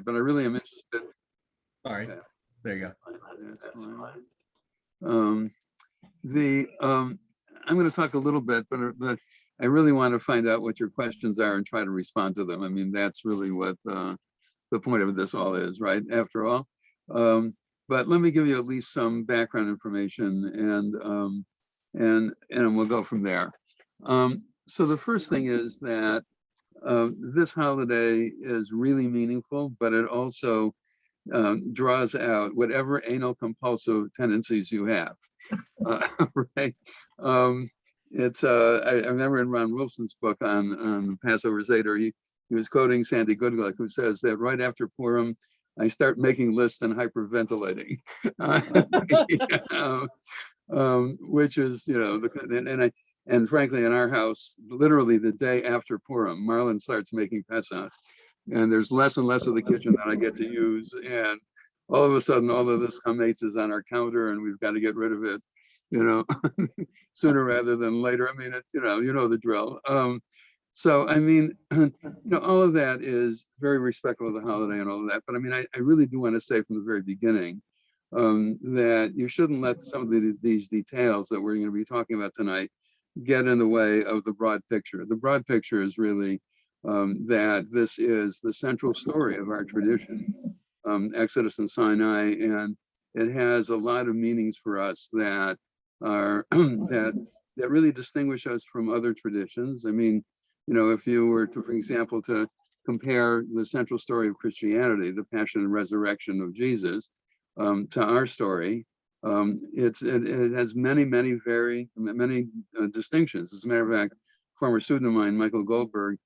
but I really am interested. All right, there you go. That's fine. I'm going to talk a little bit, but I really want to find out what your questions are and try to respond to them. I mean, that's really what the point of this all is, right? After all. But let me give you at least some background information, and we'll go from there. So the first thing is that this holiday is really meaningful, but it also draws out whatever anal compulsive tendencies you have, right? I remember in Ron Wilson's book on Passover Seder, he was quoting Sandy Goodluck, who says that right after Purim, I start making lists and hyperventilating, which is, and frankly, in our house, literally the day after Purim, Marlon starts making Pesach, and there's less and less of the kitchen that I get to use, and all of a sudden, all of this chametz is on our counter, and we've got to get rid of it, sooner rather than later. I mean, you know the drill. So I mean, all of that is very respectful of the holiday and all of that. But I mean, I really do want to say from the very beginning that you shouldn't let some of these details that we're going to be talking about tonight get in the way of the broad picture. The broad picture is really that this is the central story of our tradition, Exodus and Sinai, and it has a lot of meanings for us that are that really distinguish us from other traditions. I mean, if you were to, for example, to compare the central story of Christianity, the passion and resurrection of Jesus, to our story, it has many distinctions. As a matter of fact, former student of mine, Michael Goldberg,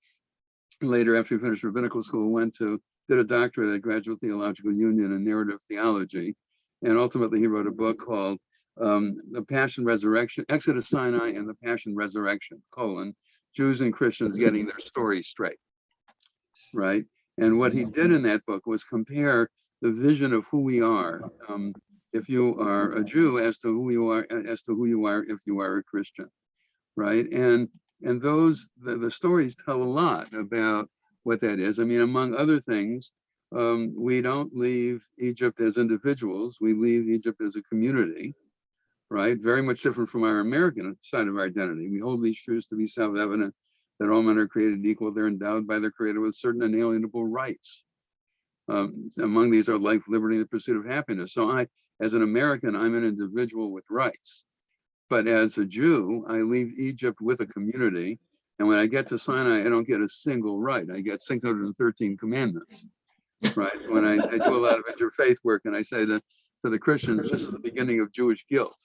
later after he finished rabbinical school, did a doctorate at Graduate Theological Union in narrative theology, and ultimately he wrote a book called The Passion Resurrection, Exodus Sinai and the Passion Resurrection, Jews and Christians Getting Their Story Straight, right? And what he did in that book was compare the vision of who we are, if you are a Jew, as to who you are if you are a Christian, right? And the stories tell a lot about what that is. I mean, among other things, we don't leave Egypt as individuals, we leave Egypt as a community, right? Very much different from our American side of our identity. We hold these truths to be self-evident, that all men are created equal, they're endowed by their creator with certain inalienable rights. Among these are life, liberty, and the pursuit of happiness. So as an American, I'm an individual with rights. But as a Jew, I leave Egypt with a community. And when I get to Sinai, I don't get a single right. I get 613 commandments, right? When I do a lot of interfaith work, and I say to the Christians, this is the beginning of Jewish guilt,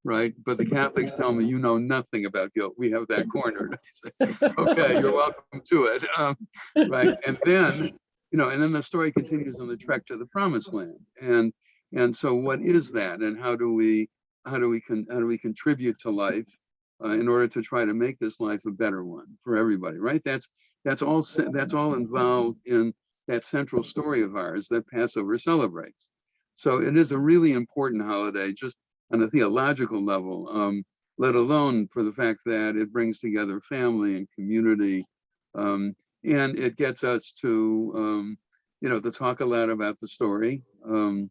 right? But the Catholics tell me, you know nothing about guilt. We have that cornered. I say, okay, you're welcome to it, right? And then, and then the story continues on the trek to the Promised Land. And so, what is that, and how do we contribute to life in order to try to make this life a better one for everybody, right? That's all involved in that central story of ours that Passover celebrates. So it is a really important holiday, just on a theological level, let alone for the fact that it brings together family and community, and it gets us to to talk a lot about the story. And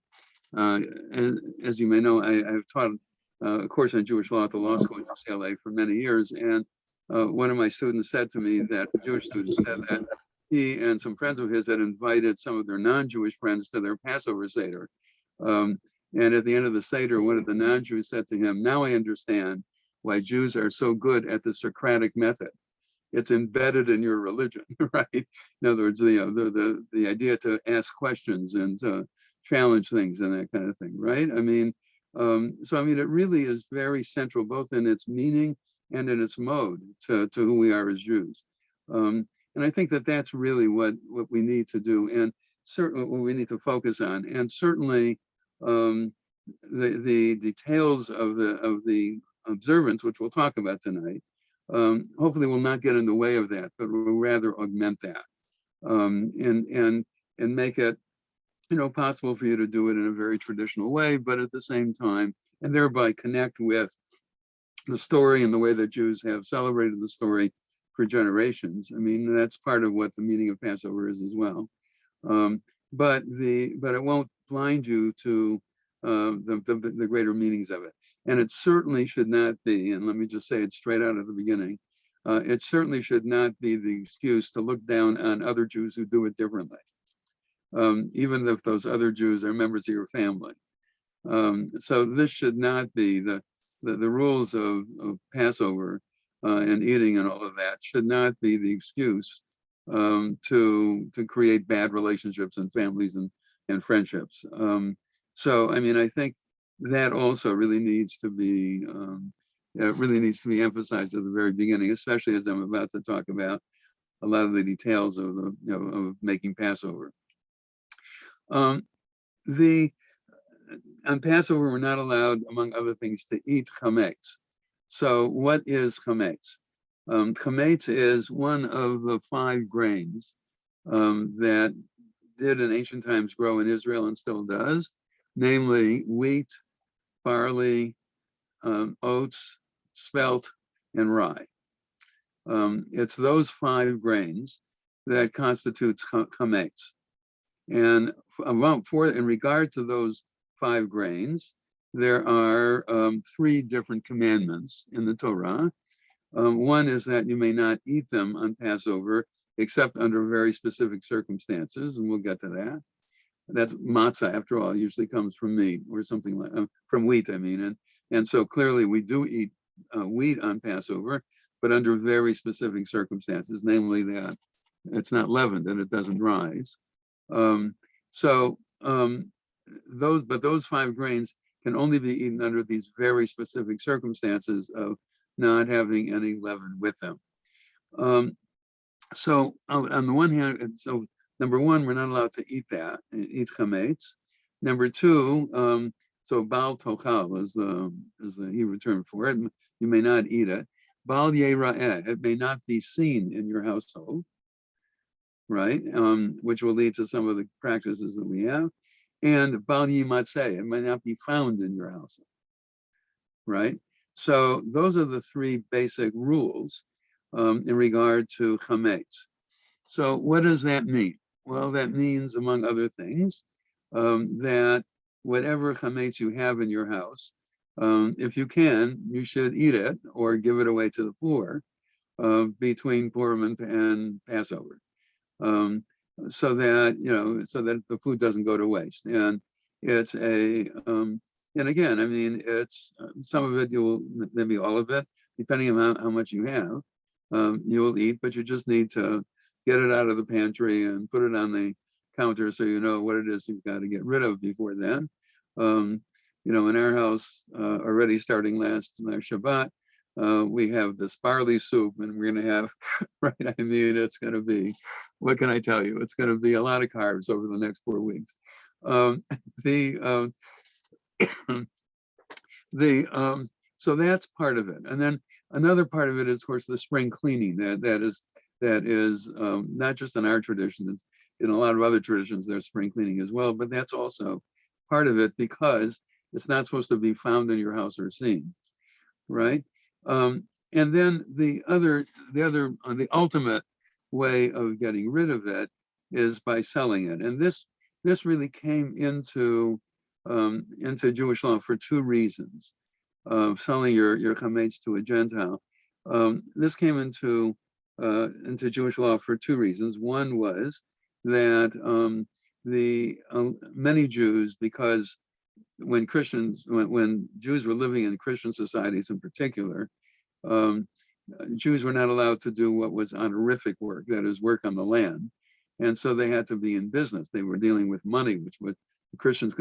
as you may know, I've taught a course on Jewish law at the law school in UCLA for many years, and one of my students said to me that Jewish students said that he and some friends of his had invited some of their non-Jewish friends to their Passover Seder. And at the end of the Seder, one of the non-Jews said to him, "Now I understand why Jews are so good at the Socratic method. It's embedded in your religion," right? In other words, the idea to ask questions and to challenge things and that kind of thing, right? I mean, so I mean, it really is very central, both in its meaning and in its mode to who we are as Jews. And I think that that's really what we need to do, and certainly what we need to focus on. And certainly, the details of the observance, which we'll talk about tonight, hopefully will not get in the way of that, but will rather augment that, and make it possible for you to do it in a very traditional way, but at the same time, and thereby connect with the story and the way that Jews have celebrated the story for generations. I mean, that's part of what the meaning of Passover is as well. but it won't blind you to the greater meanings of it. And it certainly should not be, and let me just say it straight out at the beginning, it certainly should not be the excuse to look down on other Jews who do it differently, even if those other Jews are members of your family. So this should not be the rules of Passover and eating and all of that should not be the excuse to create bad relationships and families and friendships. So I mean, I think that also really needs to be emphasized at the very beginning, especially as I'm about to talk about a lot of the details of of making Passover. On Passover, we're not allowed, among other things, to eat chametz. So what is chametz? Chametz is one of the 5 grains that did in ancient times grow in Israel and still does, namely wheat, barley, oats, spelt, and rye. It's those 5 grains that constitutes chametz. And in regard to those 5 grains, there are 3 different commandments in the Torah. One is that you may not eat them on Passover, except under very specific circumstances, and we'll get to that. That's matzah, after all, usually comes from meat or something like from wheat, I mean. And so clearly we do eat wheat on Passover, but under very specific circumstances, namely that it's not leavened and it doesn't rise. Those 5 grains can only be eaten under these very specific circumstances of not having any leaven with them. So on the one hand, so number 1, we're not allowed to eat that, eat chametz. Number 2, so bal tochal is the Hebrew term for it. You may not eat it. Bal yera'eh, it may not be seen in your household, right? Which will lead to some of the practices that we have. And bal yimatzeh, it might not be found in your household, right? So those are the 3 basic rules in regard to chametz. So what does that mean? Well, that means, among other things, that whatever chametz you have in your house, if you can, you should eat it or give it away to the poor between Purim and Passover, so that the food doesn't go to waste. And it's and again, I mean, it's some of it maybe all of it, depending on how much you have, you will eat, but you just need to get it out of the pantry and put it on the counter so you know what it is you've got to get rid of before then. In our house, already starting last Shabbat, we have this barley soup, and we're going to have, right, I mean, it's going to be, what can I tell you? It's going to be a lot of carbs over the next 4 weeks. So that's part of it. And then another part of it is, of course, the spring cleaning. That is not just in our tradition. It's in a lot of other traditions, there's spring cleaning as well, but that's also part of it because it's not supposed to be found in your house or seen, right? And then the ultimate way of getting rid of it is by selling it. And this really came into Jewish law for 2 reasons. Selling your chametz to a Gentile. This came into Jewish law for 2 reasons. One was that many Jews, because when Jews were living in Christian societies in particular, Jews were not allowed to do what was honorific work, that is, work on the land. And so they had to be in business. They were dealing with money, which was the Christians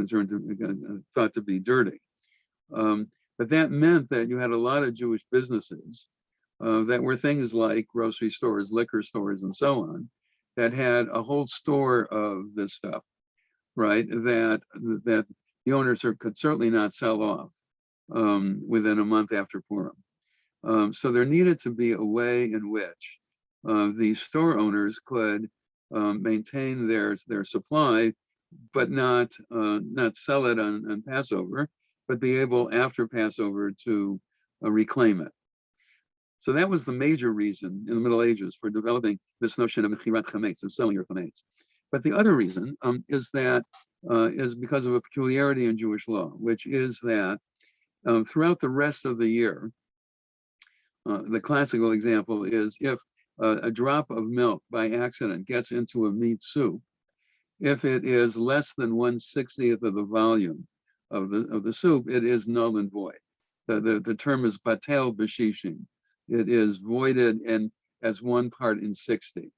thought to be dirty. But that meant that you had a lot of Jewish businesses that were things like grocery stores, liquor stores, and so on, that had a whole store of this stuff, right? That the owners could certainly not sell off within a month after Purim. So there needed to be a way in which these store owners could maintain their supply, but not sell it on Passover, but be able after Passover to reclaim it. So that was the major reason in the Middle Ages for developing this notion of mechirat chametz, of selling your chametz. But the other reason is because of a peculiarity in Jewish law, which is that throughout the rest of the year, the classical example is if a drop of milk by accident gets into a meat soup, if it is less than 1/60th of the volume of the soup, it is null and void. The term is batel b'shishim. It is voided and as 1 part in 60,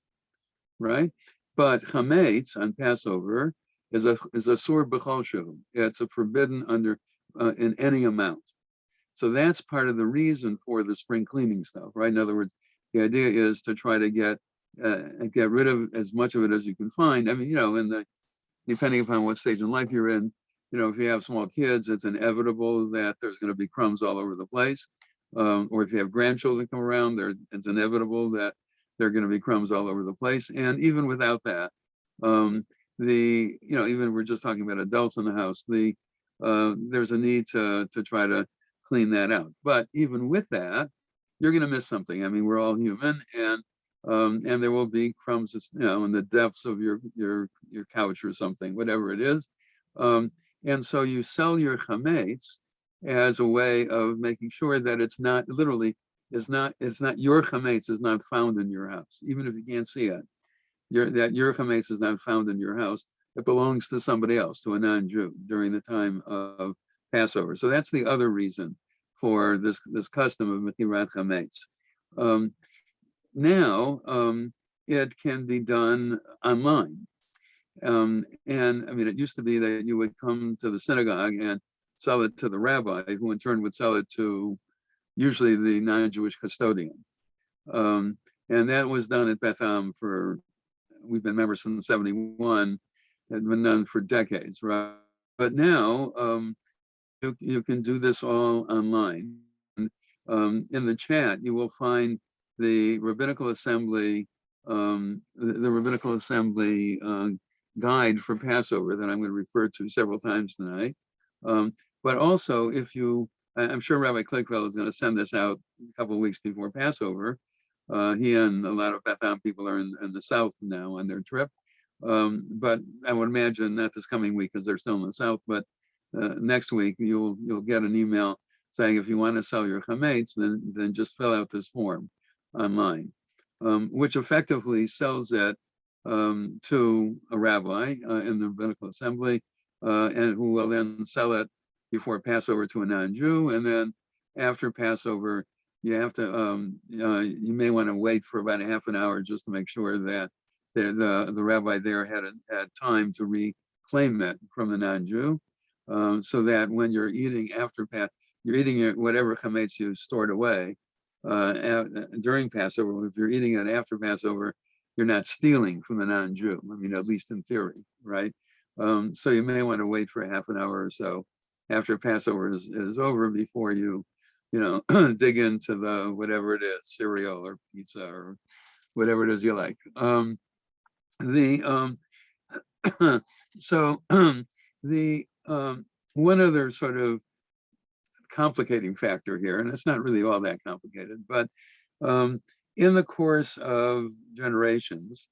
right? But chametz on Passover is a sur b'chol shu. It's a forbidden under in any amount. So that's part of the reason for the spring cleaning stuff, right? In other words, the idea is to try to get rid of as much of it as you can find. I mean, depending upon what stage in life you're in, if you have small kids, it's inevitable that there's going to be crumbs all over the place. Or if you have grandchildren come around, it's inevitable that there are going to be crumbs all over the place. And even without that, even we're just talking about adults in the house, there's a need to try to clean that out. But even with that, you're going to miss something. I mean, we're all human, and there will be crumbs, in the depths of your couch or something, whatever it is. And so you sell your chametz as a way of making sure that it's not your chametz is not found in your house, even if you can't see it. That your chametz is not found in your house. It belongs to somebody else, to a non-Jew, during the time of Passover. So that's the other reason for this custom of metirat chametz. Now it can be done online. And I mean, it used to be that you would come to the synagogue and sell it to the rabbi, who in turn would sell it to usually the non-Jewish custodian. And that was done at Beth we've been members since 71, and been done for decades, right? But now you can do this all online. In the chat, you will find the Rabbinical Assembly, guide for Passover that I'm going to refer to several times tonight. But also, I'm sure Rabbi Kligfeld is going to send this out a couple of weeks before Passover. He and a lot of Beth Am people are in the South now on their trip. But I would imagine not this coming week because they're still in the South, but next week you'll get an email saying if you want to sell your chametz, then just fill out this form online, which effectively sells it to a rabbi in the Rabbinical Assembly, and who will then sell it before Passover to a non-Jew. And then after Passover, you have to you may want to wait for about a half an hour just to make sure that the rabbi there had time to reclaim it from the non-Jew, so that when you're eating you're eating whatever chametz you stored away during Passover. If you're eating it after Passover, you're not stealing from the non-Jew. I mean, at least in theory, right? So you may want to wait for a half an hour or so after Passover is over before you dig into the whatever it is, cereal or pizza or whatever it is you like. One other sort of complicating factor here, and it's not really all that complicated, but in the course of generations,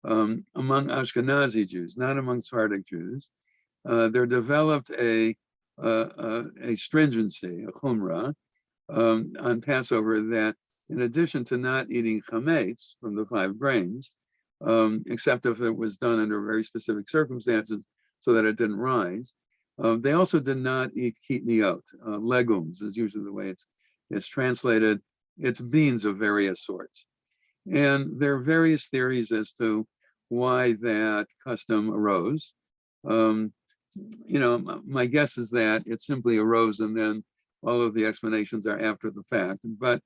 among Ashkenazi Jews, not among Socratic Jews, there developed a stringency, a chumrah, on Passover, that in addition to not eating chametz from the 5 grains, except if it was done under very specific circumstances so that it didn't rise, they also did not eat kitniot, legumes is usually the way it's translated. It's beans of various sorts. And there are various theories as to why that custom arose. My guess is that it simply arose and then all of the explanations are after the fact. But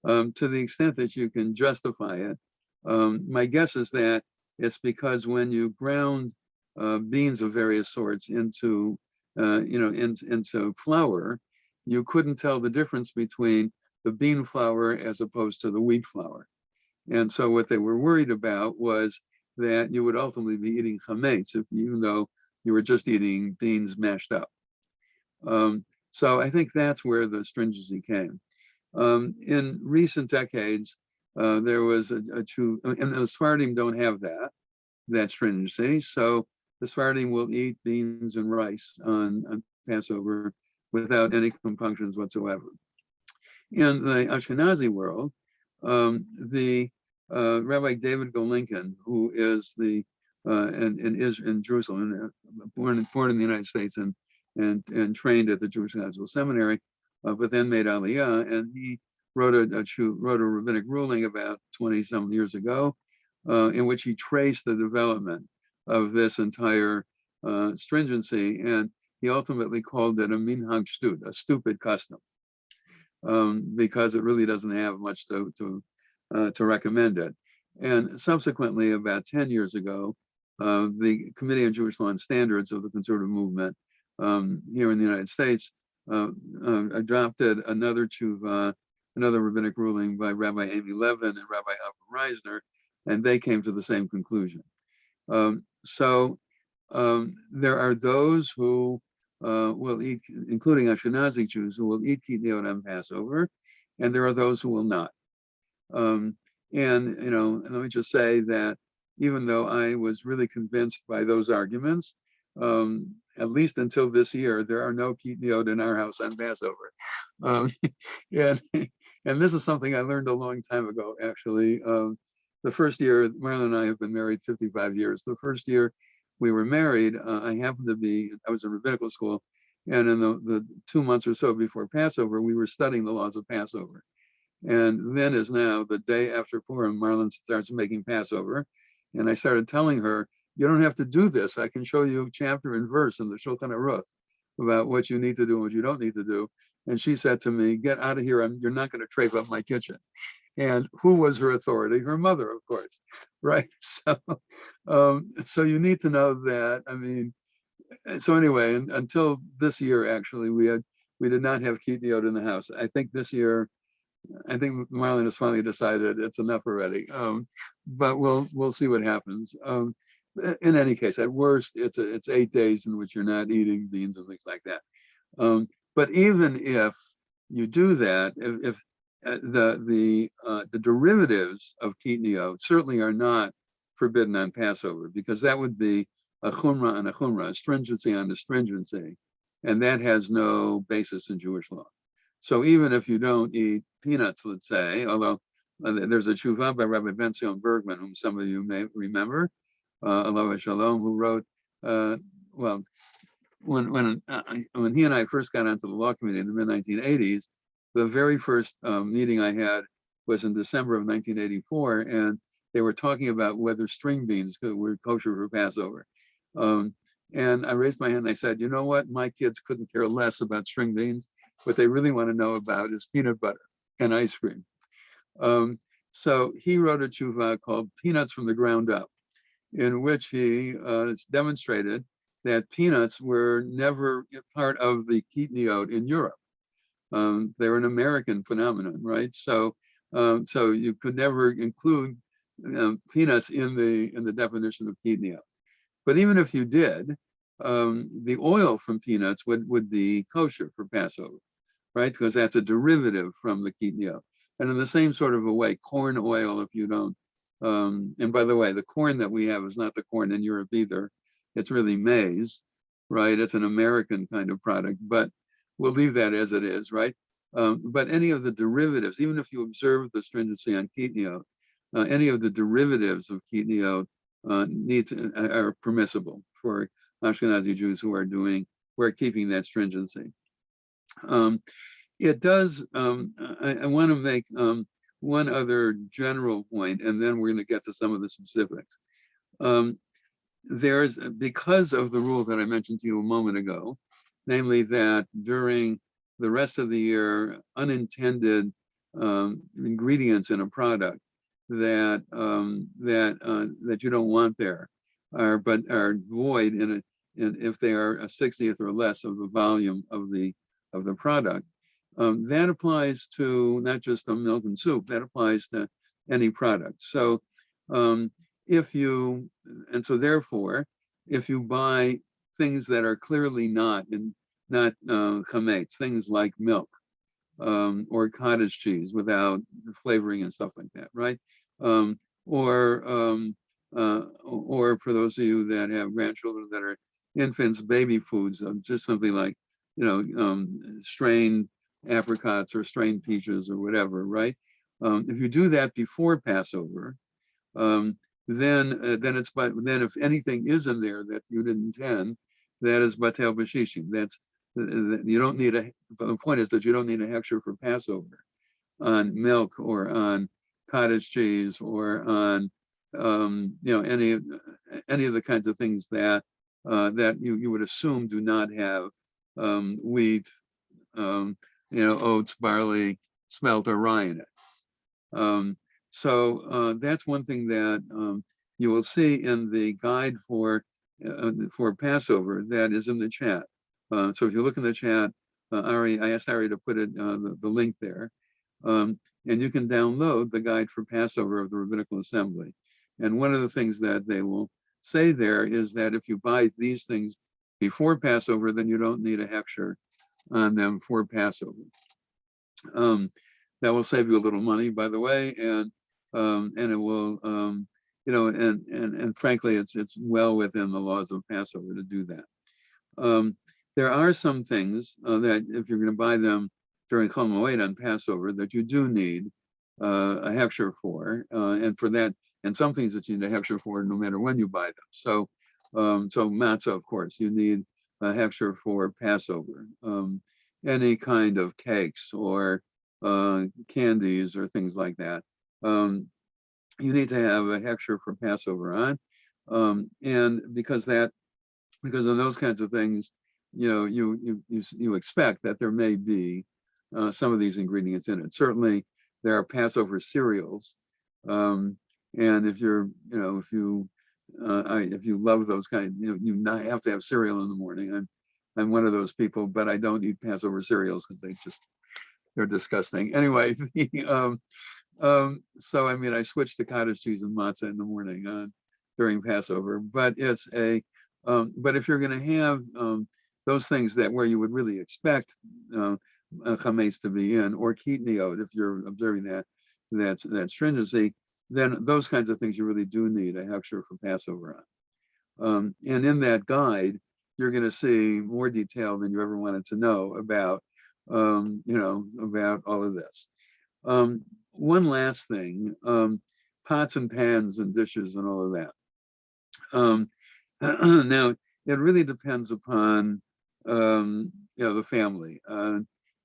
to the extent that you can justify it, my guess is that it's because when you ground beans of various sorts into flour, you couldn't tell the difference between the bean flour as opposed to the wheat flour. And so what they were worried about was that you would ultimately be eating chametz, even though you were just eating beans mashed up. So I think that's where the stringency came. In recent decades, there was a true, and the Sephardim don't have that. that stringency. So the Sephardim will eat beans and rice on Passover without any compunctions whatsoever. In the Ashkenazi world, the Rabbi David Golinkin, who is the in Jerusalem, born in the United States and trained at the Jewish National Seminary, but then made Aliyah, and he wrote a rabbinic ruling about 20-some years ago, in which he traced the development of this entire stringency, and he ultimately called it a minhag shtut, a stupid custom, because it really doesn't have much to recommend it. And subsequently, about 10 years ago, the Committee on Jewish Law and Standards of the conservative movement here in the United States adopted another tshuva, another rabbinic ruling by Rabbi Amy Levin and Rabbi Avram Reisner, and they came to the same conclusion. So there are those who will eat, including Ashkenazi Jews, who will eat kitniot on Passover, and there are those who will not. And let me just say that even though I was really convinced by those arguments, at least until this year, there are no kitniot in our house on Passover. And this is something I learned a long time ago, actually. The first year, Marilyn and I have been married 55 years. The first year we were married, I was in rabbinical school, and in the 2 months or so before Passover, we were studying the laws of Passover. And then as now, the day after Purim, Marlon starts making Passover. And I started telling her, you don't have to do this. I can show you chapter and verse in the Shulchan Aruch about what you need to do and what you don't need to do. And she said to me, get out of here. You're not going to trape up my kitchen. And who was her authority? Her mother, of course, right? So you need to know that. I mean, so anyway, until this year, actually, we did not have kitniot in the house. I think this year, Marlon has finally decided it's enough already. But we'll see what happens. In any case, at worst, it's 8 days in which you're not eating beans and things like that. But even if you do that, if the derivatives of kitniot certainly are not forbidden on Passover, because that would be a chumrah and a chumrah, a stringency on a stringency, and that has no basis in Jewish law. So even if you don't eat peanuts, let's say, although there's a tshuva by Rabbi Ben Zion Bergman, whom some of you may remember, Alav Shalom, who wrote, well, when he and I first got onto the law committee in the mid-1980s, the very first meeting I had was in December of 1984, and they were talking about whether string beans were kosher for Passover. And I raised my hand and I said, you know what? My kids couldn't care less about string beans. What they really want to know about is peanut butter and ice cream. So he wrote a tshuva called Peanuts from the Ground Up, in which he demonstrated that peanuts were never part of the kitniot in Europe. They're an American phenomenon, right? So you could never include peanuts in the definition of kitniot. But even if you did, the oil from peanuts would be kosher for Passover, right? Because that's a derivative from the kitniot. And in the same sort of a way, corn oil, if you don't, and by the way, the corn that we have is not the corn in Europe either. It's really maize, right? It's an American kind of product, but we'll leave that as it is, right? But any of the derivatives, even if you observe the stringency on kitniot, any of the derivatives of kitniot are permissible for Ashkenazi Jews who are keeping that stringency. It does, I want to make one other general point, and then we're going to get to some of the specifics. There's, because of the rule that I mentioned to you a moment ago, namely that during the rest of the year, unintended ingredients in a product that you don't want there are void if they are a 60th or less of the volume of the product. That applies to not just the milk and soup, that applies to any product. So therefore, if you buy things that are clearly not chametz, things like milk or cottage cheese without flavoring and stuff like that, right? Or or for those of you that have grandchildren that are infants, baby foods, just something like, strained apricots or strained peaches or whatever, right? If you do that before Passover, then if anything is in there that you didn't intend, that is batel b'shishim. That's you don't need the point is that you don't need a hechsher for Passover on milk or on cottage cheese or on any of the kinds of things that you would assume do not have wheat, oats, barley, spelt, or rye in it. So that's one thing that you will see in the guide for Passover that is in the chat. So if you look in the chat, I asked Ari to put it the link there, and you can download the guide for Passover of the Rabbinical Assembly. And one of the things that they will say there is that if you buy these things before Passover, then you don't need a hechsher on them for Passover. That will save you a little money, by the way, and it will, and frankly, it's well within the laws of Passover to do that. There are some things that if you're going to buy them during Chol Moed on Passover that you do need a hechsher for, and for that, and some things that you need a hechsher for no matter when you buy them. So matzah, of course, you need a hechsher for Passover. Any kind of cakes or candies or things like that, you need to have a hechsher for Passover on, and because of those kinds of things, you expect that there may be some of these ingredients in it. Certainly, there are Passover cereals, and if if you love those kind, you not have to have cereal in the morning. I'm one of those people, but I don't eat Passover cereals because they're disgusting. Anyway, so I switched to cottage cheese and matzah in the morning during Passover. But but if you're going to have those things where you would really expect chametz to be in, or kitniot, if you're observing that stringency, then those kinds of things you really do need a hechsher for Passover on. And in that guide, you're going to see more detail than you ever wanted to know about, about all of this. One last thing, pots and pans and dishes and all of that. Now, it really depends upon, the family.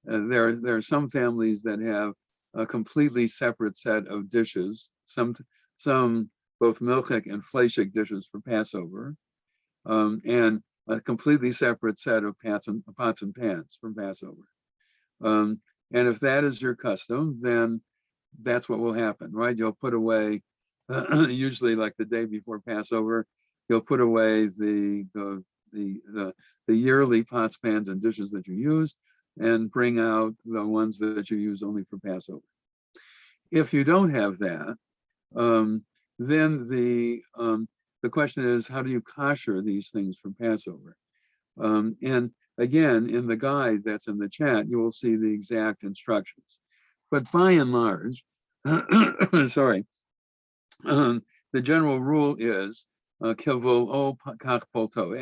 There are some families that have a completely separate set of dishes, some both milchik and fleishik dishes for Passover, and a completely separate set of pots and pans for Passover. And if that is your custom, then that's what will happen, right? You'll put away, usually like the day before Passover, you'll put away the yearly pots, pans, and dishes that you use, and bring out the ones that you use only for Passover. If you don't have that, then the question is, how do you kasher these things for Passover? And again, in the guide that's in the chat, you will see the exact instructions. But by and large, sorry, the general rule is kivul o kach polto,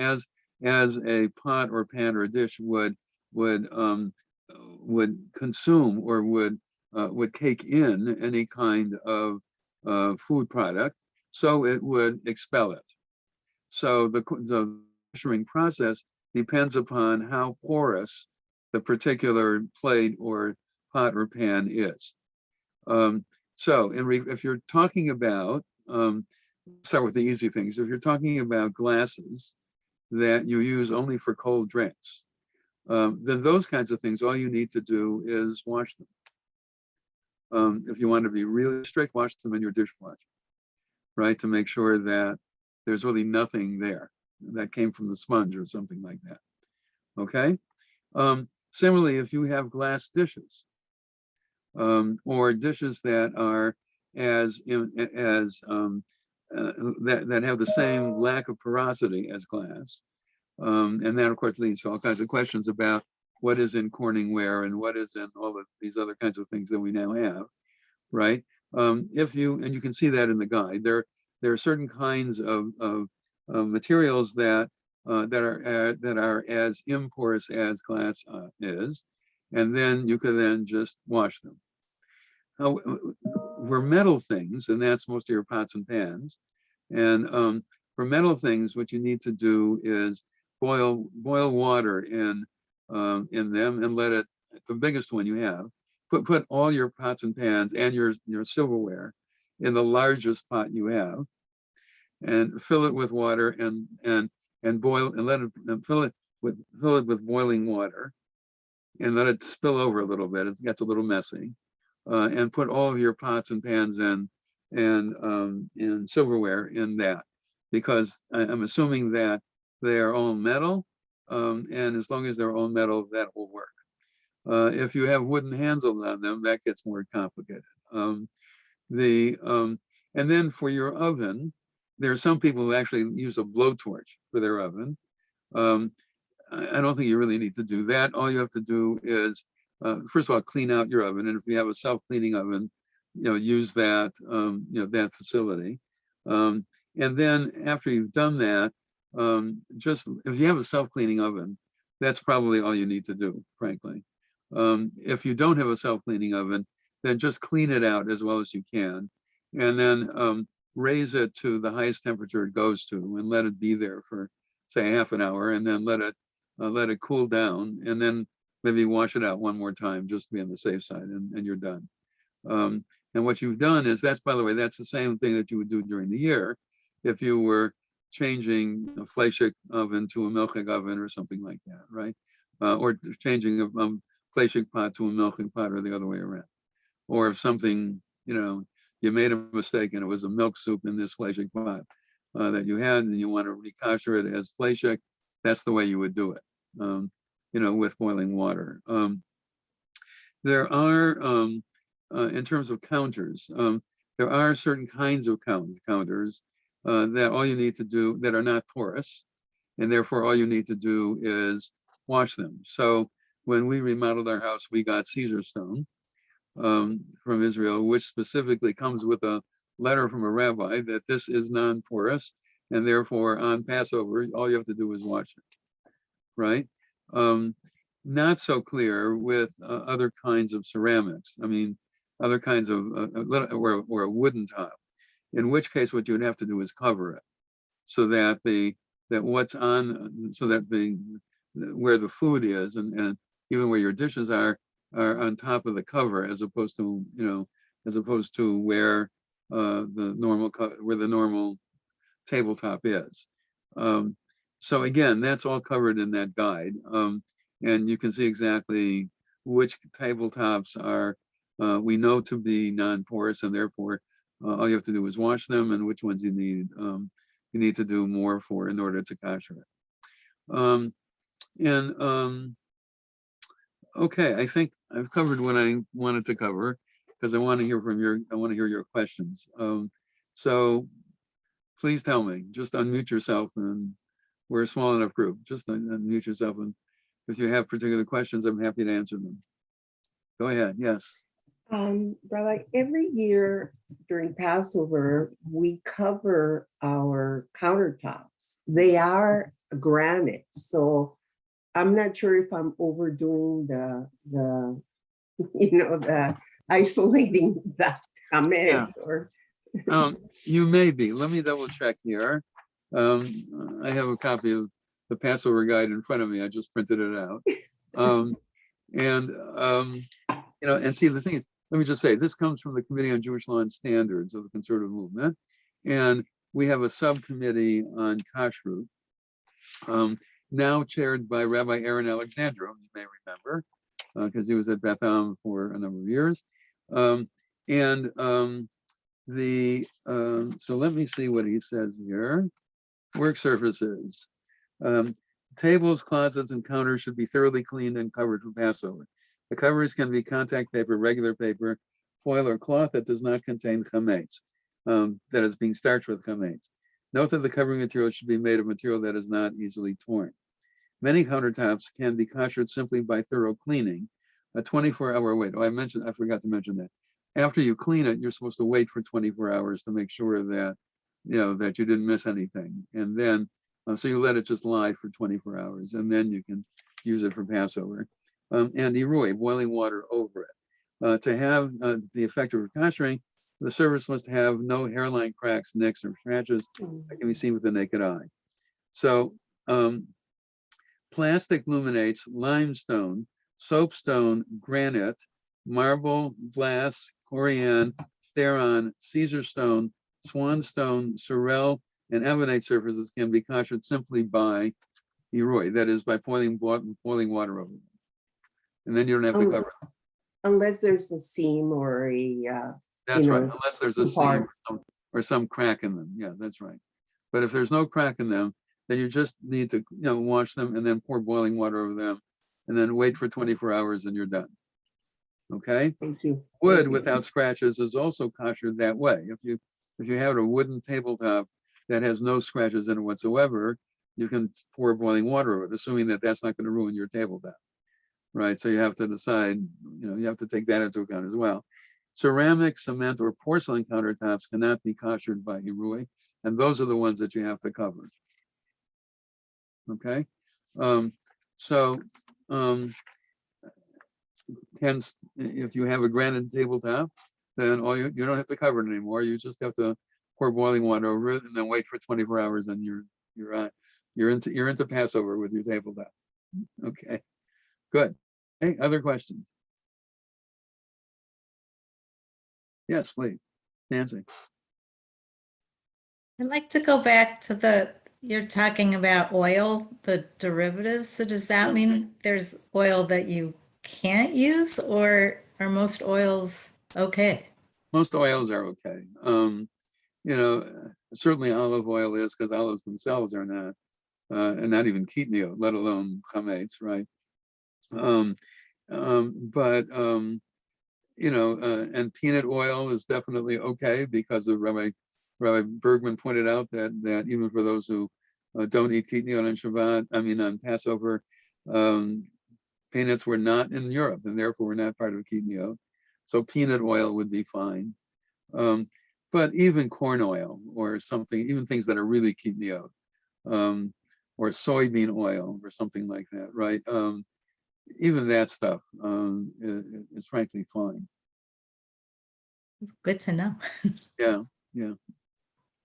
as a pot or pan or dish would consume or would cake in any kind of food product, so it would expel it. So the kashering process depends upon how porous the particular plate or pot or pan is. So if you're talking about, start with the easy things. If you're talking about glasses that you use only for cold drinks, then those kinds of things, all you need to do is wash them. If you want to be really strict, wash them in your dishwasher, right? To make sure that there's really nothing there that came from the sponge or something like that, okay? Similarly, if you have glass dishes, or dishes that are that have the same lack of porosity as glass, and that of course leads to all kinds of questions about what is in Corningware and what is in all of these other kinds of things that we now have, right? And you can see that in the guide, there there are certain kinds of materials that are as imporous as glass is, and then you can then just wash them. Now, for metal things, and that's most of your pots and pans, and for metal things, what you need to do is boil water in them and let it, the biggest one you have, put all your pots and pans and your silverware in the largest pot you have, and fill it with water and boil, and let it, and fill it with boiling water, and let it spill over a little bit. It gets a little messy, and put all of your pots and pans and silverware in that, because I'm assuming that they are all metal, and as long as they're all metal, that will work. If you have wooden handles on them, that gets more complicated. And then for your oven, there are some people who actually use a blowtorch for their oven. I don't think you really need to do that. All you have to do is, first of all, clean out your oven. And if you have a self-cleaning oven, use that, that facility. And then after you've done that, just if you have a self-cleaning oven, that's probably all you need to do, frankly. If you don't have a self-cleaning oven, then just clean it out as well as you can, and then raise it to the highest temperature it goes to, and let it be there for, say, half an hour, and then let it cool down, and then maybe wash it out one more time just to be on the safe side, and you're done. And what you've done is, that's, by the way, that's the same thing that you would do during the year if you were changing a Fleischig oven to a milchig oven or something like that, right? Or changing a Fleischig pot to a milking pot, or the other way around. Or if something, you made a mistake and it was a milk soup in this Fleischig pot that you had, and you want to re-kasher it as Fleischig, that's the way you would do it, with boiling water. There are, in terms of counters, there are certain kinds of counters that all you need to do, that are not porous, and therefore all you need to do is wash them. So when we remodeled our house, we got Caesar stone from Israel, which specifically comes with a letter from a rabbi that this is non-porous, and therefore on Passover, all you have to do is wash it, right? Not so clear with other kinds of ceramics. I mean, other kinds of, or a wooden tile, in which case what you would have to do is cover it, so that what's on, so that where the food is, and even where your dishes are on top of the cover, as opposed to where where the normal tabletop is. So again, that's all covered in that guide, and you can see exactly which tabletops are we know to be non-porous, and therefore all you have to do is wash them, and which ones you need to do more for in order to kasher it. Okay, I think I've covered what I wanted to cover, because I want to hear your questions. So please tell me, just unmute yourself, and we're a small enough group. Just unmute yourself, and if you have particular questions, I'm happy to answer them. Go ahead. Yes. Rabbi, every year during Passover, we cover our countertops. They are granite, so I'm not sure if I'm overdoing the isolating the chametz, or. You may be. Let me double check here. I have a copy of the Passover guide in front of me. I just printed it out. And see, the thing is, let me just say, this comes from the Committee on Jewish Law and Standards of the Conservative Movement, and we have a subcommittee on kashrut, now chaired by Rabbi Aaron Alexander, whom you may remember, because he was at Beth for a number of years. So let me see what he says here. Work surfaces. Tables, closets, and counters should be thoroughly cleaned and covered for Passover. The covers can be contact paper, regular paper, foil, or cloth that does not contain chametz, that is being starched with chametz. Note that the covering material should be made of material that is not easily torn. Many countertops can be kashered simply by thorough cleaning. A 24-hour wait. Oh, I forgot to mention that. After you clean it, you're supposed to wait for 24 hours to make sure that that you didn't miss anything. And then, so you let it just lie for 24 hours, and then you can use it for Passover. And irui, boiling water over it. To have the effect of kashering, the service must have no hairline cracks, nicks, or scratches that can be seen with the naked eye. So plastic luminates, limestone, soapstone, granite, marble, glass, corian, theron, Caesar stone, swanstone, sorrel, and ebonite surfaces can be kashered simply by irui, that is, by boiling water over them. And then you don't have to cover them. Unless there's a seam or a That's right, unless there's a seam or some crack in them. Yeah, that's right. But if there's no crack in them, then you just need to wash them and then pour boiling water over them and then wait for 24 hours and you're done. Okay? Thank you. Wood without scratches is also kashered that way. If you have a wooden tabletop that has no scratches in it whatsoever, you can pour boiling water over it, assuming that that's not going to ruin your tabletop. Right? So you have to decide, you have to take that into account as well. Ceramic, cement, or porcelain countertops cannot be kashered by irui, and those are the ones that you have to cover. Okay? Hence, if you have a granite tabletop, then you don't have to cover it anymore. You just have to pour boiling water over it and then wait for 24 hours, and you're into Passover with your tabletop. Okay, good. Hey, other questions? Yes, please, Nancy. I'd like to go back to you're talking about oil, the derivatives. So does that mean there's oil that you can't use, or are most oils okay? Most oils are okay. Certainly olive oil is, because olives themselves are not, and not even kitniyot, let alone chametz, right? And peanut oil is definitely okay, because of Rabbi Bergman pointed out that even for those who don't eat kitniyot on Shabbat, on Passover, peanuts were not in Europe and therefore were not part of kitniyot. So peanut oil would be fine. But even corn oil or something, even things that are really kitniyot, or soybean oil or something like that, right? Even that stuff is frankly fine. Good to know. Yeah.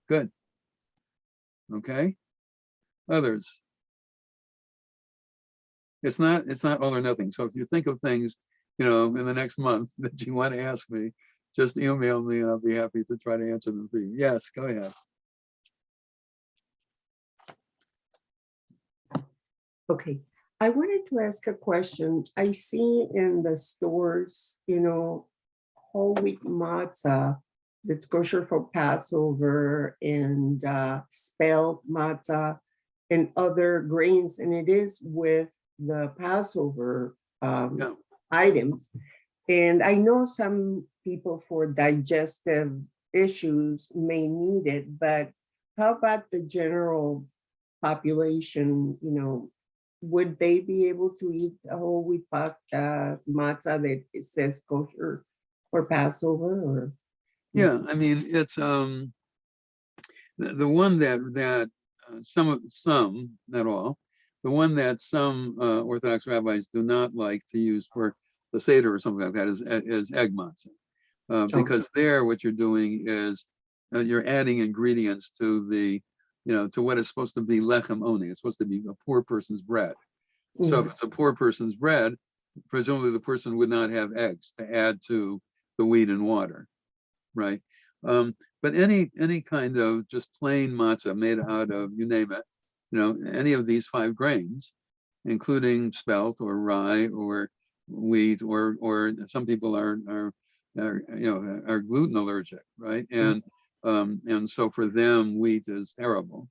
Good. Okay. Others. It's not all or nothing. So if you think of things, in the next month that you want to ask me, just email me and I'll be happy to try to answer them for you. Yes, go ahead. Okay, I wanted to ask a question. I see in the stores, whole wheat matzah that's kosher for Passover, and spelled matzah and other grains, and it is with the Passover items. And I know some people for digestive issues may need it, but how about the general population? Would they be able to eat a whole wheat matzah that it says kosher for Passover? Or yeah, it's the one that some, not all, the one that some Orthodox rabbis do not like to use for the Seder or something like that is egg matzah, because there what you're doing is you're adding ingredients to the to what is supposed to be lechem oni. It's supposed to be a poor person's bread. So if it's a poor person's bread, presumably the person would not have eggs to add to the wheat and water, right? But any kind of just plain matzah made out of, you name it, any of these 5 grains, including spelt or rye or wheat, or some people are gluten allergic, right? And so for them, wheat is terrible.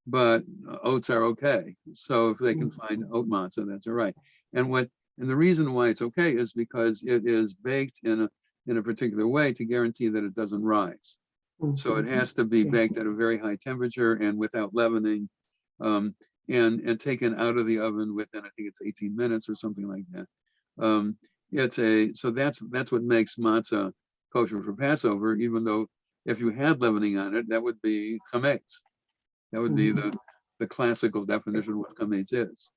But oats are okay. So if they can find oat matzah, that's all right. And the reason why it's okay is because it is baked in a particular way to guarantee that it doesn't rise. So it has to be baked at a very high temperature and without leavening, and taken out of the oven within, I think it's 18 minutes or something like that. So that's what makes matzah kosher for Passover, even though if you had leavening on it, that would be chametz. That would be the classical definition of what chametz is.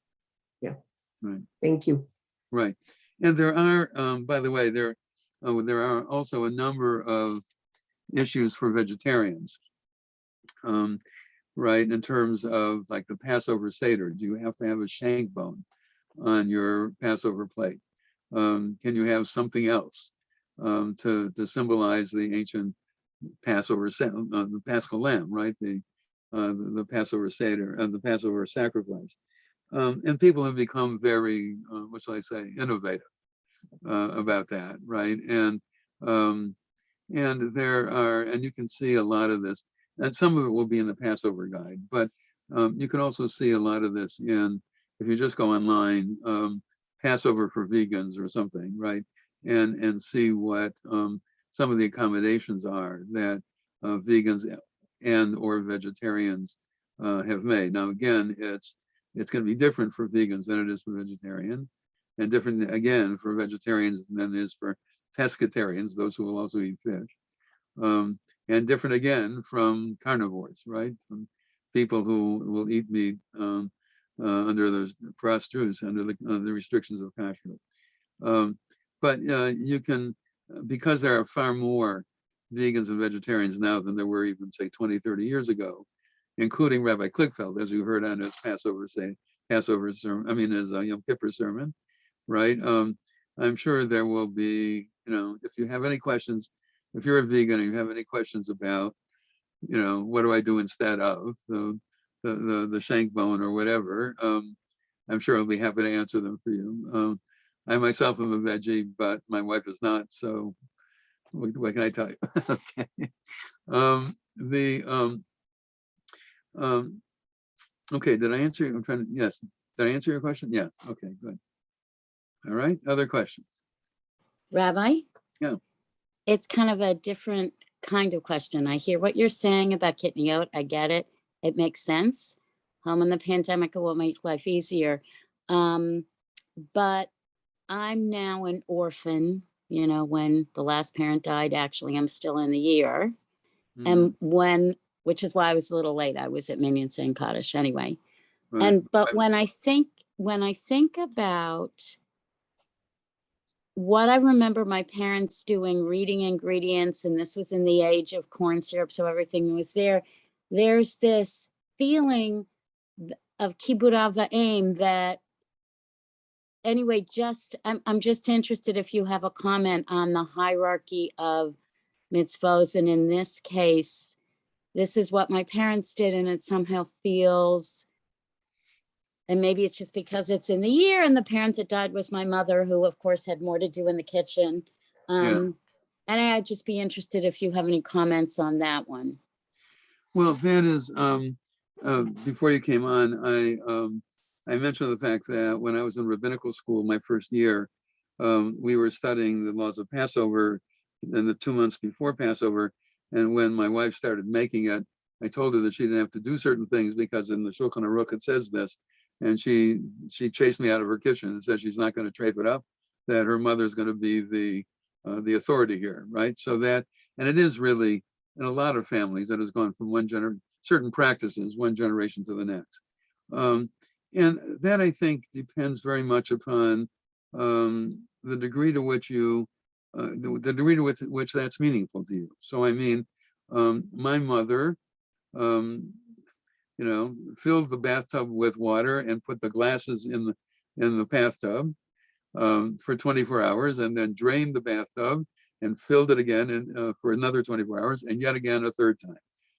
Yeah. Right. Thank you. Right. And there are, by the way, there are also a number of issues for vegetarians, right? In terms of like the Passover Seder, do you have to have a shank bone on your Passover plate? Can you have something else to symbolize the ancient Passover, the Paschal Lamb, right? The Passover Seder and the Passover sacrifice. And people have become very, what shall I say, innovative about that, right? And there are, and you can see a lot of this, and some of it will be in the Passover guide, but you can also see a lot of this in, if you just go online, Passover for vegans or something, right? And see what some of the accommodations are that vegans and or vegetarians have made. Now, again, it's going to be different for vegans than it is for vegetarians, and different again for vegetarians than it is for pescatarians, those who will also eat fish, and different again from carnivores, right? From people who will eat meat under the prostus, under the restrictions of kasher. But you can, because there are far more vegans and vegetarians now than there were even say 20, 30 years ago, including Rabbi Kligfeld, as you heard on his Passover sermon, I mean his Yom Kippur sermon, right? I'm sure there will be, if you have any questions, if you're a vegan and you have any questions about, what do I do instead of the shank bone or whatever, I'm sure I'll be happy to answer them for you. I myself am a veggie, but my wife is not, so what can I tell you? Okay. Okay, did I answer? Yes. Did I answer your question? Yes. Okay, good. All right, other questions? Rabbi? Yeah. It's kind of a different kind of question. I hear what you're saying about kidney out. I get it. It makes sense. Home in the pandemic will make life easier. But I'm now an orphan, when the last parent died, actually, I'm still in the year. And which is why I was a little late. I was at Minyan St. Kaddish anyway. Right. But when I think about what I remember my parents doing, reading ingredients, and this was in the age of corn syrup, so everything was there. There's this feeling of kibbud av va'em that, anyway, I'm just interested if you have a comment on the hierarchy of mitzvos, and in this case, this is what my parents did, and it somehow feels, and maybe it's just because it's in the year, and the parent that died was my mother, who of course had more to do in the kitchen. And I'd just be interested if you have any comments on that one. Well, that is, before you came on, I mentioned the fact that when I was in rabbinical school, my first year, we were studying the laws of Passover in the 2 months before Passover. And when my wife started making it, I told her that she didn't have to do certain things because in the Shulchan Aruch it says this. And she chased me out of her kitchen and said she's not going to trape it up, that her mother's going to be the authority here, right? So that, and it is really, in a lot of families, that has gone from certain practices, one generation to the next. And that, I think, depends very much upon the degree to which the degree to which that's meaningful to you. So, I mean, my mother, filled the bathtub with water and put the glasses in the bathtub for 24 hours, and then drained the bathtub and filled it again for another 24 hours, and yet again a third time.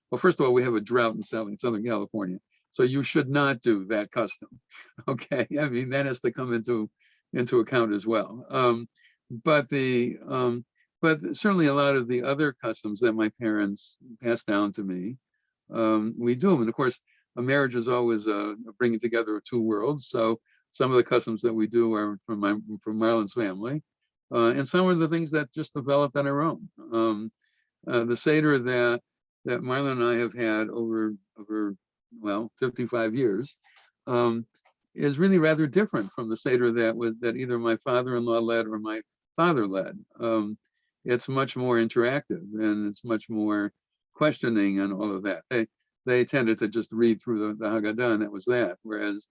Well, first of all, we have a drought in Southern California, so you should not do that custom. Okay, I mean that has to come into account as well. But certainly a lot of the other customs that my parents passed down to me, we do them. And of course, a marriage is always bringing together two worlds. So some of the customs that we do are from Marlon's family, and some are the things that just developed on our own. The Seder that Marlon and I have had over 55 years is really rather different from the Seder that either my father-in-law led or my father led. It's much more interactive, and it's much more questioning and all of that. They tended to just read through the Haggadah and that was that. Whereas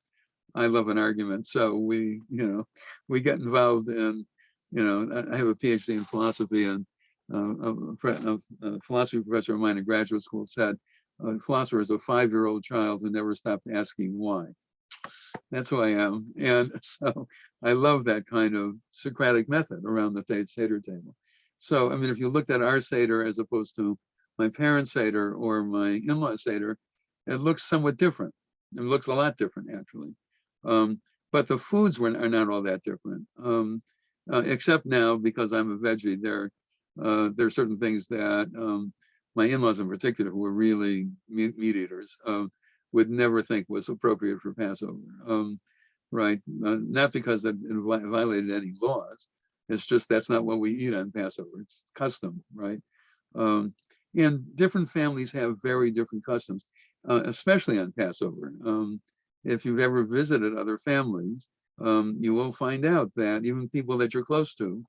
I love an argument, so we get involved in, I have a PhD in philosophy, and a philosophy professor of mine in graduate school said, a philosopher is a 5-year-old child who never stopped asking why. That's who I am. And so I love that kind of Socratic method around the Seder table. So, I mean, if you looked at our Seder as opposed to my parents' Seder or my in-law Seder, it looks somewhat different. It looks a lot different, actually. But the foods are not all that different, except now because I'm a veggie. There are certain things that my in-laws in particular, who were really meat eaters, would never think was appropriate for Passover, right? Not because it violated any laws. It's just that's not what we eat on Passover. It's custom, right? And different families have very different customs, especially on Passover. If you've ever visited other families, you will find out that even people that you're close to,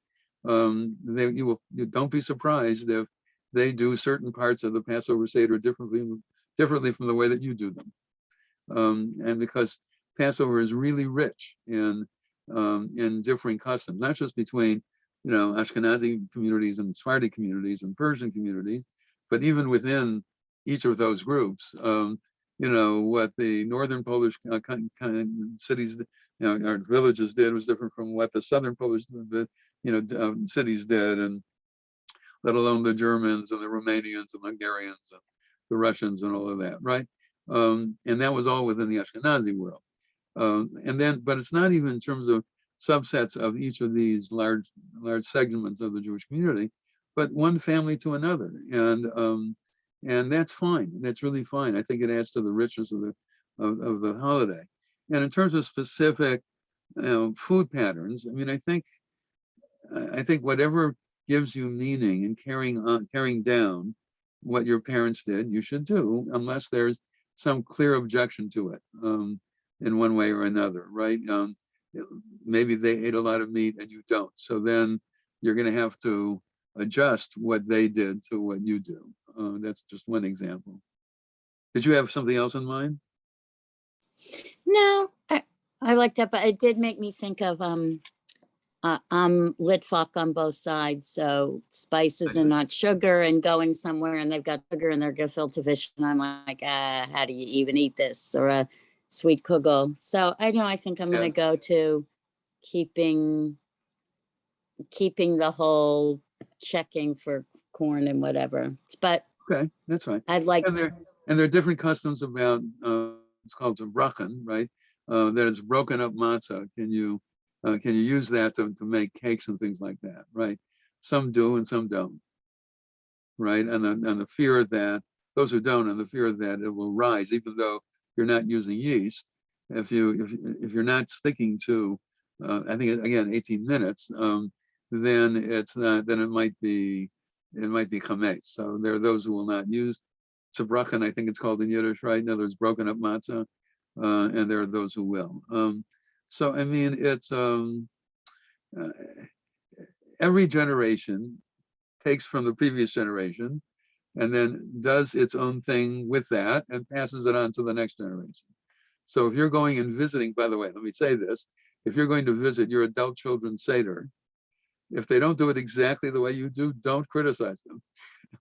you don't be surprised if they do certain parts of the Passover Seder differently from the way that you do them. And because Passover is really rich in differing customs, not just between, Ashkenazi communities and Sephardi communities and Persian communities, but even within each of those groups. What the northern Polish kind of cities, or villages did was different from what the southern Polish, cities did, and let alone the Germans and the Romanians and Hungarians and the Russians and all of that, right? And that was all within the Ashkenazi world. But it's not even in terms of subsets of each of these large segments of the Jewish community, but one family to another, and that's fine. That's really fine. I think it adds to the richness of the holiday. And in terms of specific, food patterns, I mean, I think whatever gives you meaning and carrying down what your parents did, you should do, unless there's some clear objection to it, in one way or another, right? Maybe they ate a lot of meat and you don't, so then you're going to have to adjust what they did to what you do. That's just one example. Did you have something else in mind? No, I like that, but it did make me think of Litvak on both sides, so spices and not sugar, and going somewhere and they've got sugar in their gefilte fish, and I'm like, how do you even eat this? Or a sweet kugel. So I think I'm gonna go to keeping the whole checking for corn and whatever. But Okay, that's fine. I'd like, And there are different customs about, it's called brachen, right? That is broken up matzah. Can you use that to make cakes and things like that, right? Some do and some don't, right? And the fear that those who don't, and the fear that it will rise, even though you're not using yeast. If you're not sticking to, I think again 18 minutes, then it's not. Then it might be chametz. So there are those who will not use brachen, I think it's called in Yiddish, right? In other words, broken up matzah, and there are those who will. So I mean, it's every generation takes from the previous generation and then does its own thing with that and passes it on to the next generation. So if you're going and visiting, by the way, let me say this, if you're going to visit your adult children's Seder, if they don't do it exactly the way you do, don't criticize them.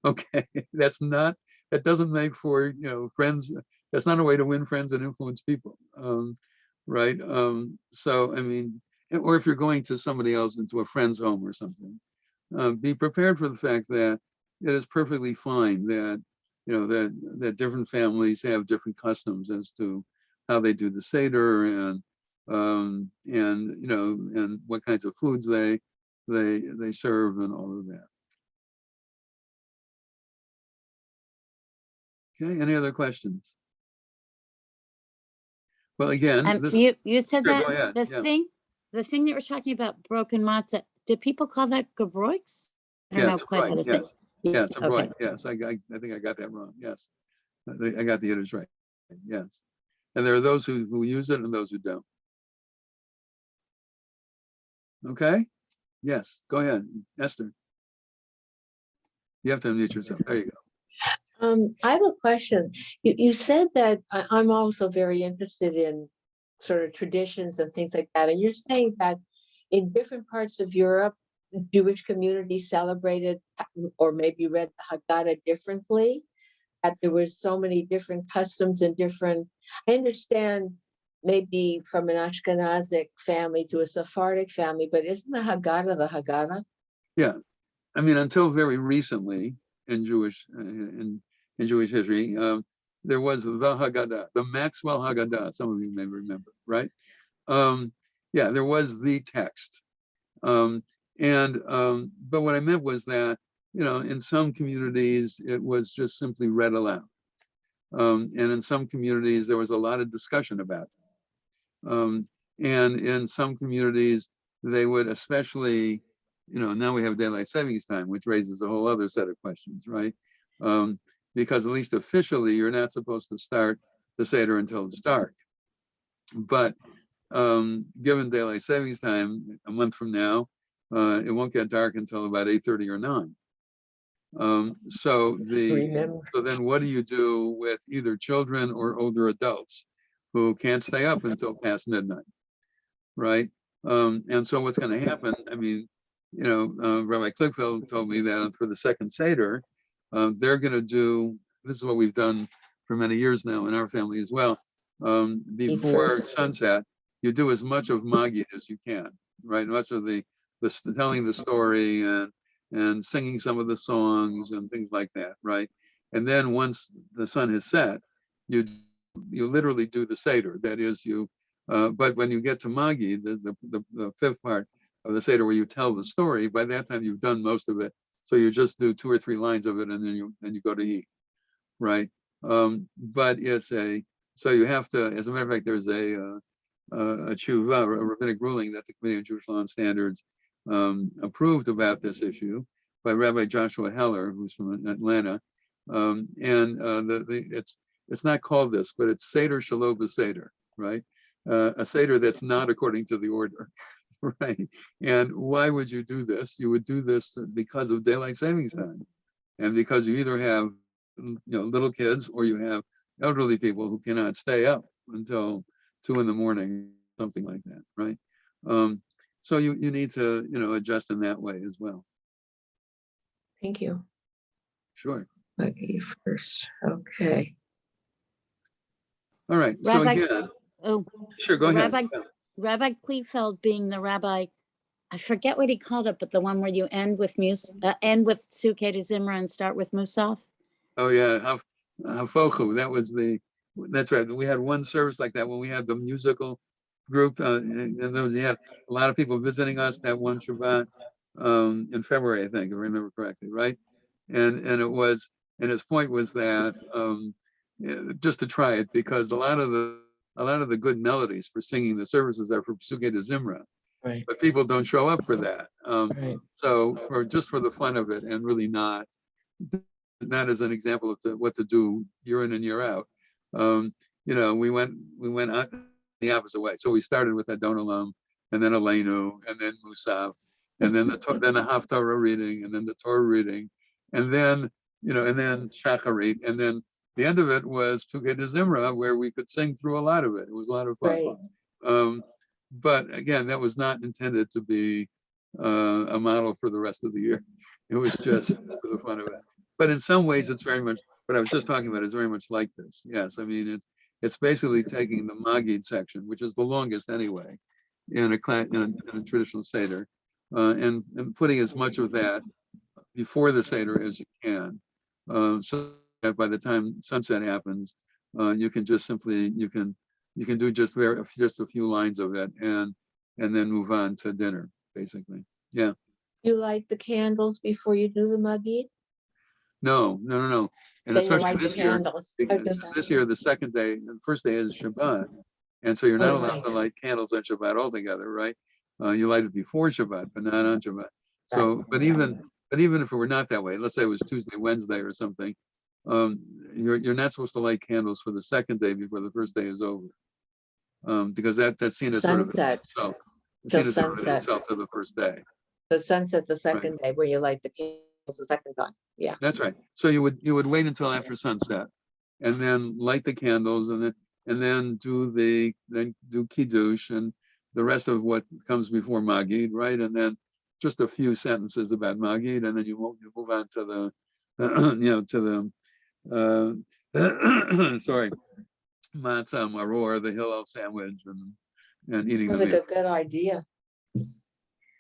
Okay, that doesn't make for, friends. That's not a way to win friends and influence people, right? So, I mean, or if you're going to somebody else, into a friend's home or something, be prepared for the fact that it is perfectly fine that, that different families have different customs as to how they do the Seder, and what kinds of foods they serve and all of that. Okay, any other questions? Well, again, you said Sure, that go ahead, the yeah. thing that we're talking about, broken matzah, do people call that gebroits? I don't Yeah, know it's quite how to say. yes. Yeah, it's Okay. right. Yes, I think I got that wrong. Yes, I got the Yiddish right. Yes, and there are those who use it and those who don't. Okay. Yes, go ahead, Esther. You have to unmute yourself. There you go. I have a question. You said that I'm also very interested in sort of traditions and things like that. And you're saying that in different parts of Europe, Jewish communities celebrated or maybe read the Haggadah differently, that there were so many different customs and different, I understand maybe from an Ashkenazic family to a Sephardic family, but isn't the Haggadah the Haggadah? Yeah, I mean, until very recently in Jewish history, there was the Haggadah, the Maxwell Haggadah. Some of you may remember, right? Yeah, there was the text, but what I meant was that, you know, in some communities it was just simply read aloud, and in some communities there was a lot of discussion about it. And in some communities they would, especially, you know, now we have daylight savings time, which raises a whole other set of questions, right? Because at least officially you're not supposed to start the Seder until it's dark. But given daylight savings time, a month from now, it won't get dark until about 8:30 or 9. So then what do you do with either children or older adults who can't stay up until past midnight, right? And so what's going to happen, I mean, you know, Rabbi Kligfeld told me that for the second Seder, they're going to do, this is what we've done for many years now in our family as well. Before sunset, you do as much of Magid as you can, right? Much of the telling the story and singing some of the songs and things like that, right? And then once the sun has set, you literally do the Seder. That is, but when you get to Magid, the fifth part of the Seder where you tell the story, by that time you've done most of it. So you just do 2 or 3 lines of it and then you go to eat, right? But so you have to, as a matter of fact, there's a tshuva, a rabbinic ruling that the Committee on Jewish Law and Standards approved about this issue by Rabbi Joshua Heller, who's from Atlanta. It's not called this, but it's Seder Shalom B'Seder, right? A Seder that's not according to the order, right? And why would you do this? You would do this because of daylight savings time, and because you either have, you know, little kids or you have elderly people who cannot stay up until 2 in the morning, something like that, right? So you need to, you know, adjust in that way as well. Thank you. Sure. Okay, first. Okay. All right. So Rabbi- again, Oh, sure, go ahead. Rabbi Kleefeld being the rabbi, I forget what he called it, but the one where you end with end with Sukkot Zimra and start with Musaf. Oh yeah, Hafochu. That's right. We had one service like that when we had the musical group, and there was, had a lot of people visiting us that one Shabbat in February, I think, if I remember correctly, right? And his point was that just to try it, because a lot of the good melodies for singing the services are for Sukkot Zimra, Right. but people don't show up for that. Right. So for the fun of it, and really not as an example of what to do year in and year out. You know, we went out the opposite way. So we started with Adon Olam, and then Aleinu, and then Musaf, and then the Haftarah reading, and then the Torah reading, and then, you know, and then Shacharit, and then the end of it was Sukkot Zimra, where we could sing through a lot of it. It was a lot of fun. Right. But again, that was not intended to be a model for the rest of the year. It was just for the fun of it. But in some ways, it's very much what I was just talking about is very much like this. Yes, I mean it's basically taking the Magid section, which is the longest anyway, in a traditional Seder, and putting as much of that before the Seder as you can, so that by the time sunset happens, you can just simply you can do just a few lines of it and then move on to dinner, basically. Yeah. You light the candles before you do the Magid? No. And Then you especially light the this year, candles. because this year the first day is Shabbat, and so you're not Oh, allowed right. to light candles on Shabbat altogether, right? You light it before Shabbat, but not on Shabbat. So, Right. but even if it were not that way, let's say it was Tuesday, Wednesday, or something, you're not supposed to light candles for the second day before the first day is over, because that's seen as sort of Sunset. itself. It's Till seen as sort of sunset. itself to the first day. The sunset, the second day where you light the candles. the second time. Yeah. That's right. So you would wait until after sunset, and then light the candles, and then do kiddush and the rest of what comes before Magid, right? And then just a few sentences about Magid, and then you move on to the to the sorry, matzah maror, the Hillel sandwich, and eating That's the like meal. a good idea.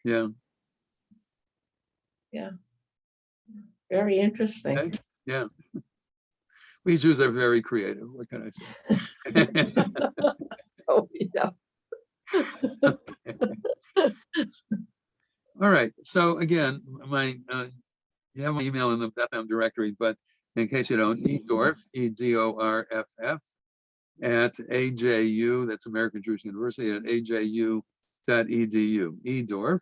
Yeah. Very interesting. Okay. Yeah. We Jews are very creative. What can I say? So, yeah. All right. So again, you have my email in the Bethlehem directory, but in case you don't, Dorff, EDORFF at AJU, that's American Jewish University, at AJU.edu. Dorff,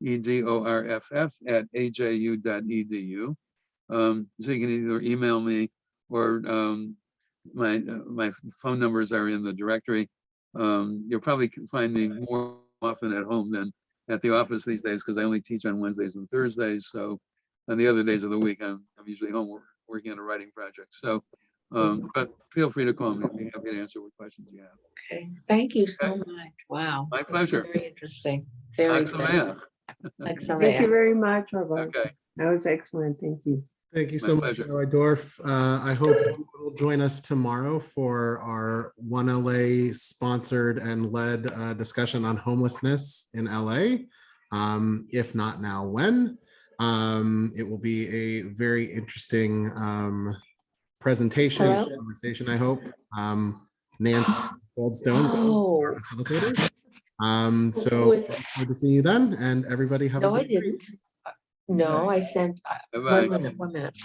EDORFF at AJU.edu. So you can either email me or my phone numbers are in the directory. You'll probably find me more often at home than at the office these days because I only teach on Wednesdays and Thursdays. So on the other days of the week, I'm usually home working on a writing project. So, but feel free to call me. I'll be happy to answer what questions you have. Okay. Thank you so much. Wow. My That's pleasure. Very interesting. Very Hag good. Sameach. Thanks, Thank you very much, Rabbi. Okay. That was excellent. Thank you. Thank you My so much, pleasure. Rabbi Dorff. I hope you will join us tomorrow for our 1LA sponsored and led discussion on homelessness in LA. If not now, when? It will be a very interesting presentation, Hello? conversation, I hope. Nancy Goldstone, Oh. our facilitator. So Who is- look forward to seeing you then, and everybody have a No, I good week. didn't. No, I sent, Bye-bye. one minute.